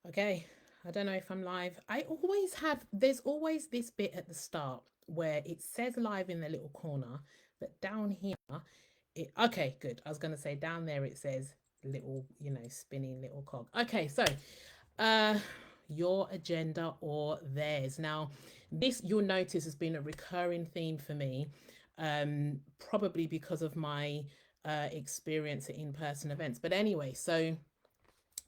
Okay, I don't know if I'm live. There's always this bit at the start where it says live in the little corner, but down here, okay, good. I was going to say down there it says little, spinning little cog. Okay, so, uh, your agenda or theirs. Now, this you'll notice has been a recurring theme for me, probably because of my experience at in-person events. But anyway, so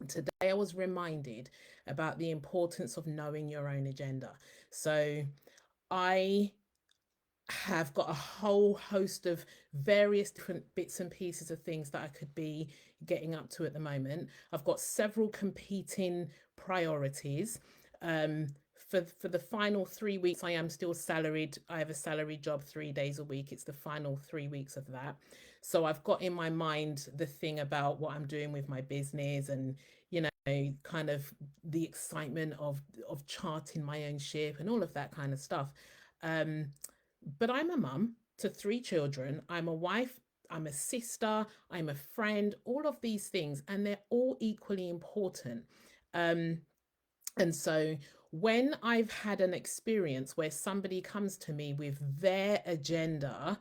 today I was reminded about the importance of knowing your own agenda. So I have got a whole host of various different bits and pieces of things that I could be getting up to at the moment. I've got several competing priorities. Um, for the final 3 weeks, I am still salaried. I have a salary job 3 days a week. It's the final 3 weeks of that. So I've got in my mind the thing about what I'm doing with my business and kind of the excitement of charting my own ship and all of that kind of stuff. Um, but I'm a mum to three children. I'm a wife. I'm a sister. I'm a friend. All of these things, and they're all equally important. Um, and so when I've had an experience where somebody comes to me with their agenda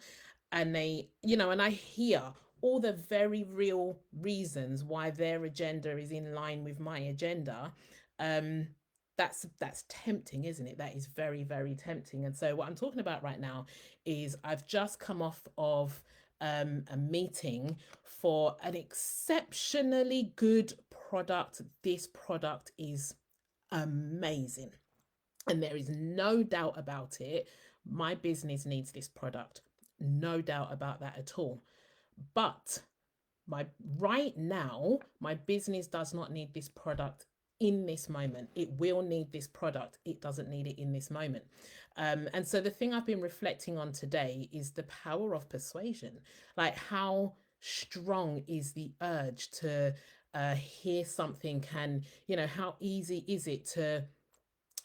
and and I hear all the very real reasons why their agenda is in line with my agenda, um, that's tempting, isn't it? That is very, very tempting. And so what I'm talking about right now is I've just come off of a meeting for an exceptionally good product. This product is amazing. And there is no doubt about it. My business needs this product. No doubt about that at all. But my right now, my business does not need this product in this moment. It will need this product. It doesn't need it in this moment. And so the thing I've been reflecting on today is the power of persuasion. Like how strong is the urge to hear something, how easy is it to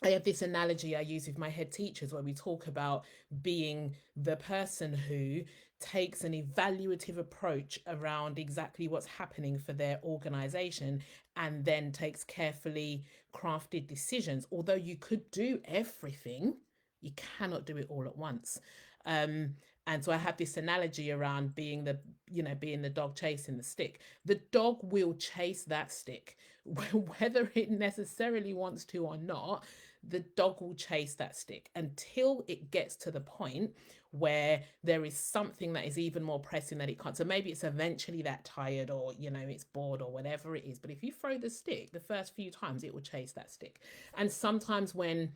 I have this analogy I use with my head teachers where we talk about being the person who takes an evaluative approach around exactly what's happening for their organization and then takes carefully crafted decisions. Although you could do everything, you cannot do it all at once. Um, and so I have this analogy around being the dog chasing the stick. The dog will chase that stick, whether it necessarily wants to or not. The dog will chase that stick until it gets to the point where there is something that is even more pressing that it can't. So maybe it's eventually that tired or, it's bored or whatever it is. But if you throw the stick the first few times, it will chase that stick. And sometimes when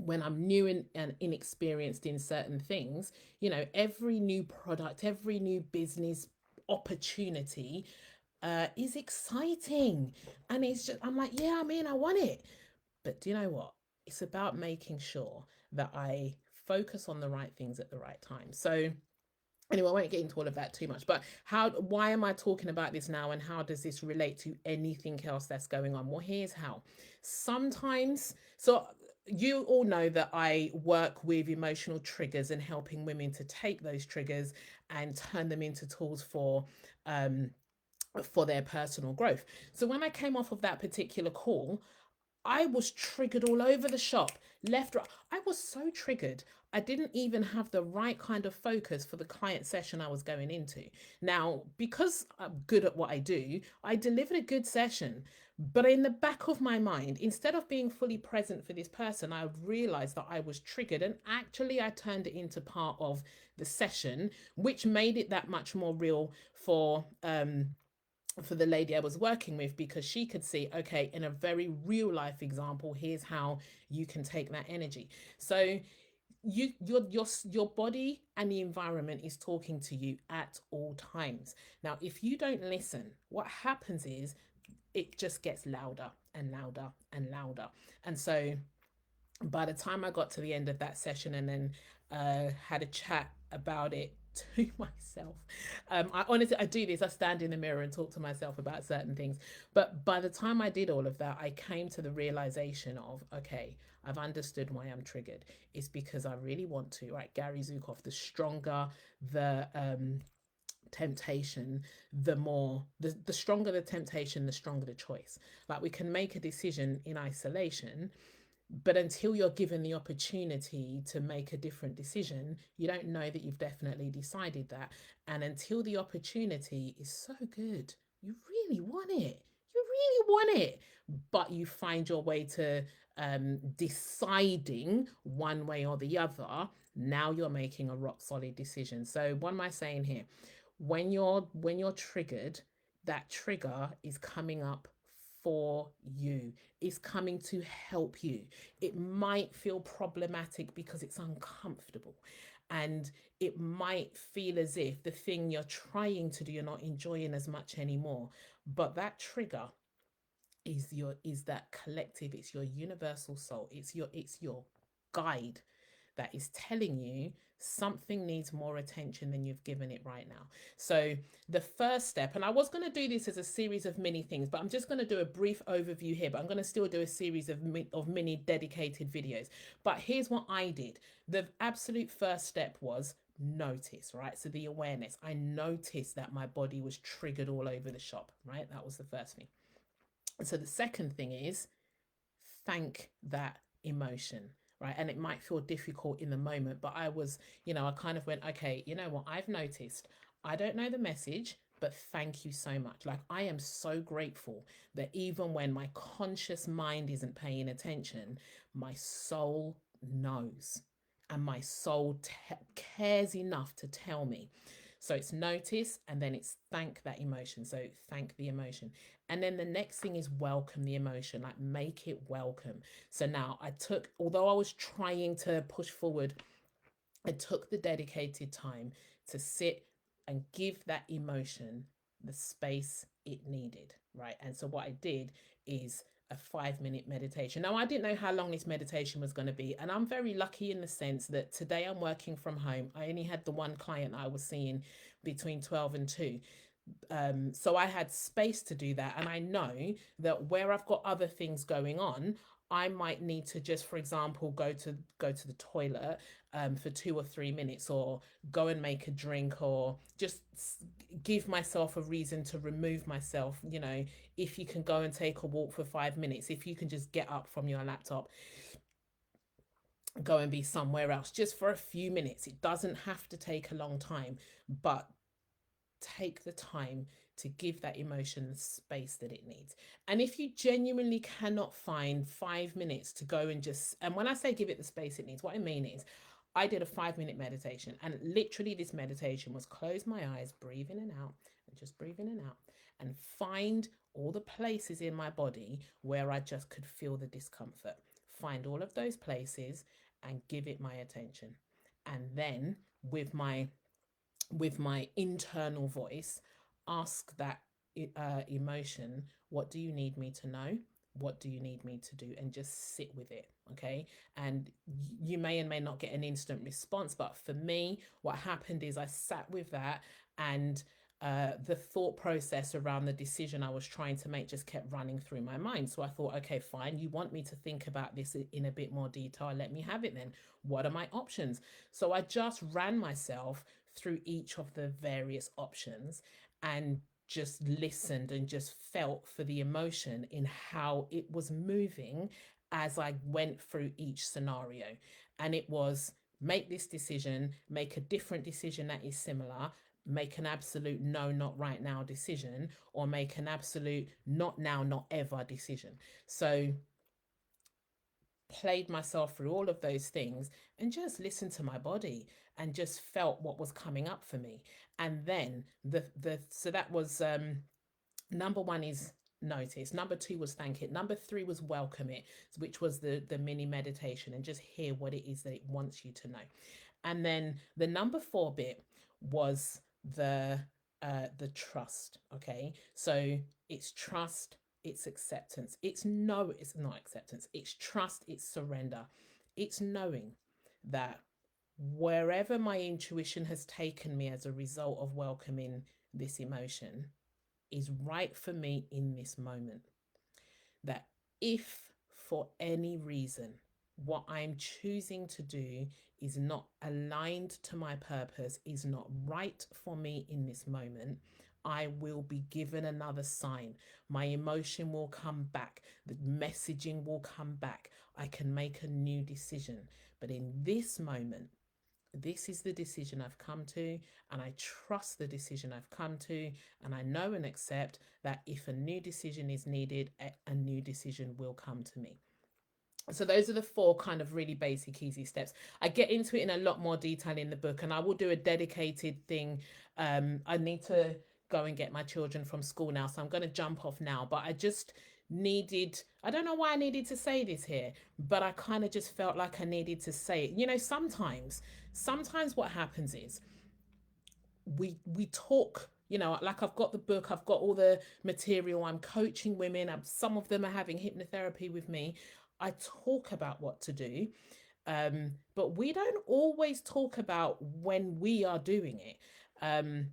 I'm new and inexperienced in certain things, every new product, every new business opportunity is exciting. And I'm like, yeah, I want it. But do you know what? It's about making sure that I focus on the right things at the right time. So anyway, I won't get into all of that too much. But why am I talking about this now, and how does this relate to anything else that's going on? Well, here's how. Sometimes, so you all know that I work with emotional triggers and helping women to take those triggers and turn them into tools um for their personal growth. So when I came off of that particular call, I was triggered all over the shop, left, right. I was so triggered. I didn't even have the right kind of focus for the client session I was going into. Now, because I'm good at what I do, I delivered a good session. But in the back of my mind, instead of being fully present for this person, I realized that I was triggered. And actually, I turned it into part of the session, which made it that much more real for the lady I was working with, because she could see, okay, in a very real life example, here's how you can take that energy. So your body and the environment is talking to you at all times. Now, if you don't listen, what happens is it just gets louder and louder and louder. And so by the time I got to the end of that session and then had a chat about it to myself, I honestly, I do this. I stand in the mirror and talk to myself about certain things. But by the time I did all of that, I came to the realization of, okay, I've understood why I'm triggered. It's because I really want to, right? Gary Zukov, the stronger the temptation, the stronger the temptation, the stronger the choice. Like, we can make a decision in isolation, but until you're given the opportunity to make a different decision, you don't know that you've definitely decided that. And until the opportunity is so good, you really want it. You really want it, but you find your way to deciding one way or the other. Now you're making a rock solid decision. So what am I saying here? When you're triggered, that trigger is coming up for you, is coming to help you. It might feel problematic because it's uncomfortable, and it might feel as if the thing you're trying to do you're not enjoying as much anymore. But that trigger is that collective, it's your universal soul, it's your guide that is telling you something needs more attention than you've given it right now. So the first step, and I was going to do this as a series of mini things, but I'm just going to do a brief overview here, but I'm going to still do a series of mini dedicated videos. But here's what I did. The absolute first step was notice, right? So the awareness. I noticed that my body was triggered all over the shop, right? That was the first thing. And so the second thing is thank that emotion, right? And it might feel difficult in the moment, but I kind of went, okay, you know what? I've noticed, I don't know the message, but thank you so much. Like, I am so grateful that even when my conscious mind isn't paying attention, my soul knows, and my soul cares enough to tell me. So it's notice, and then it's thank that emotion. So thank the emotion. And then the next thing is welcome the emotion, like make it welcome. So now although I was trying to push forward, I took the dedicated time to sit and give that emotion the space it needed, right? And so what I did is a 5-minute meditation. Now, I didn't know how long this meditation was going to be, and I'm very lucky in the sense that today I'm working from home. I only had the one client I was seeing between 12 and 2. So I had space to do that. And I know that where I've got other things going on, I might need to just, for example, go to the toilet for 2 or 3 minutes, or go and make a drink, or just give myself a reason to remove myself. If you can go and take a walk for 5 minutes, if you can just get up from your laptop, go and be somewhere else just for a few minutes. It doesn't have to take a long time, but take the time to give that emotion the space that it needs. And if you genuinely cannot find 5 minutes to go and when I say give it the space it needs, what I mean is, I did a 5-minute meditation, and literally this meditation was close my eyes, breathe in and out, and just breathe in and out, and find all the places in my body where I just could feel the discomfort. Find all of those places and give it my attention. And then with my internal voice, ask that emotion, what do you need me to know? What do you need me to do? And just sit with it. Okay. And you may and may not get an instant response, but for me, what happened is I sat with that, and the thought process around the decision I was trying to make just kept running through my mind. So I thought, okay, fine, you want me to think about this in a bit more detail, let me have it then. What are my options? So I just ran myself through each of the various options, and just listened and just felt for the emotion in how it was moving as I went through each scenario. And it was, make this decision, make a different decision that is similar, make an absolute no, not right now decision, or make an absolute not now, not ever decision. So played myself through all of those things and just listened to my body and just felt what was coming up for me. And then so that was number one is notice. Number two was thank it. Number three was welcome it, which was the mini meditation, and just hear what it is that it wants you to know. And then the number four bit was the trust. Okay, so it's trust, it's acceptance, it's not acceptance, it's trust, it's surrender, it's knowing that wherever my intuition has taken me as a result of welcoming this emotion is right for me in this moment. That if for any reason what I'm choosing to do is not aligned to my purpose, is not right for me in this moment, I will be given another sign. My emotion will come back, the messaging will come back. I can make a new decision. But in this moment, this is the decision I've come to, and I trust the decision I've come to, and I know and accept that if a new decision is needed, a new decision will come to me. So those are the 4 kind of really basic, easy steps. I get into it in a lot more detail in the book, and I will do a dedicated thing. I need to go and get my children from school now, so I'm going to jump off now. But I just needed, I don't know why I needed to say this here, but I kind of just felt like I needed to say it. You know, sometimes what happens is we talk, you know, like I've got the book, I've got all the material, I'm coaching women, some of them are having hypnotherapy with me. I talk about what to do, but we don't always talk about when we are doing it.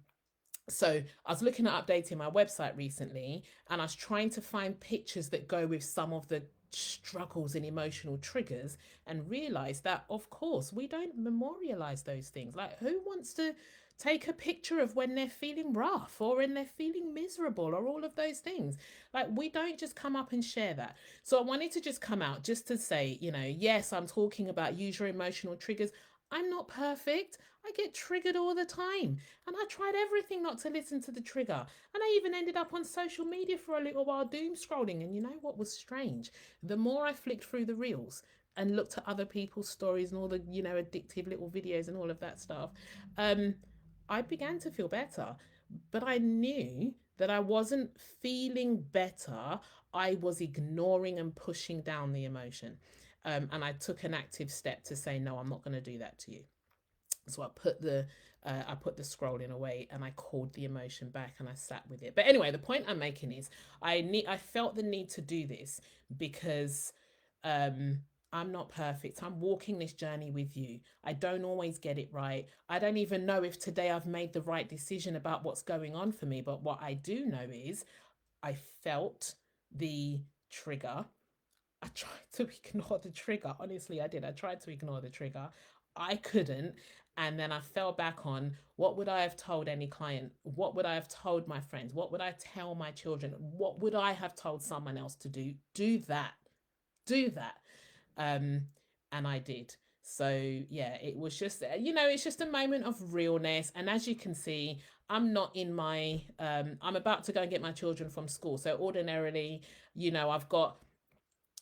So I was looking at updating my website recently, and I was trying to find pictures that go with some of the struggles and emotional triggers, and realized that, of course, we don't memorialize those things. Like, who wants to take a picture of when they're feeling rough or when they're feeling miserable or all of those things? Like, we don't just come up and share that. So I wanted to just come out just to say, you know, yes, I'm talking about use your emotional triggers. I'm not perfect. I get triggered all the time. And I tried everything not to listen to the trigger. And I even ended up on social media for a little while doom scrolling. And you know what was strange? The more I flicked through the reels and looked at other people's stories and all the, you know, addictive little videos and all of that stuff, I began to feel better. But I knew that I wasn't feeling better. I was ignoring and pushing down the emotion. And I took an active step to say, no, I'm not going to do that to you. So I put the scrolling away, and I called the emotion back, and I sat with it. But anyway, the point I'm making is I felt the need to do this because I'm not perfect. I'm walking this journey with you. I don't always get it right. I don't even know if today I've made the right decision about what's going on for me. But what I do know is I felt the trigger. I tried to ignore the trigger. Honestly, I did. I tried to ignore the trigger. I couldn't. And then I fell back on, what would I have told any client? What would I have told my friends? What would I tell my children? What would I have told someone else to do? Do that. Do that. And I did. So yeah, it was just, you know, it's just a moment of realness. And as you can see, I'm not in my, I'm about to go and get my children from school. So ordinarily, you know, I've got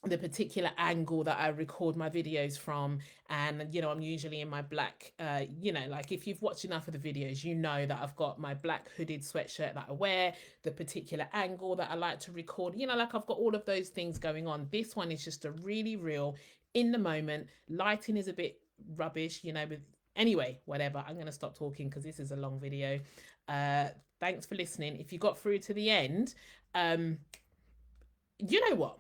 the particular angle that I record my videos from, and you know, I'm usually in my black, you know, like if you've watched enough of the videos, you know that I've got my black hooded sweatshirt that I wear, the particular angle that I like to record, you know, like I've got all of those things going on. This one is just a really real, in the moment. Lighting is a bit rubbish, you know, but anyway, whatever, I'm going to stop talking because this is a long video. Thanks for listening. If you got through to the end, you know what,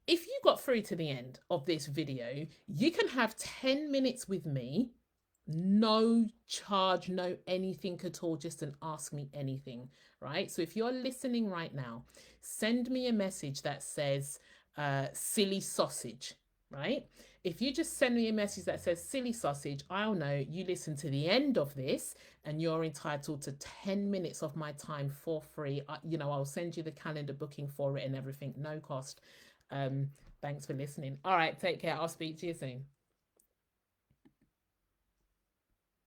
if you got through to the end of this video, you can have 10 minutes with me, no charge, no anything at all, just an ask me anything, right? So if you're listening right now, send me a message that says silly sausage, right? If you just send me a message that says silly sausage, I'll know you listen to the end of this, and you're entitled to 10 minutes of my time for free. You know, I'll send you the calendar booking for it and everything, no cost. Thanks for listening. All right, take care. I'll speak to you soon.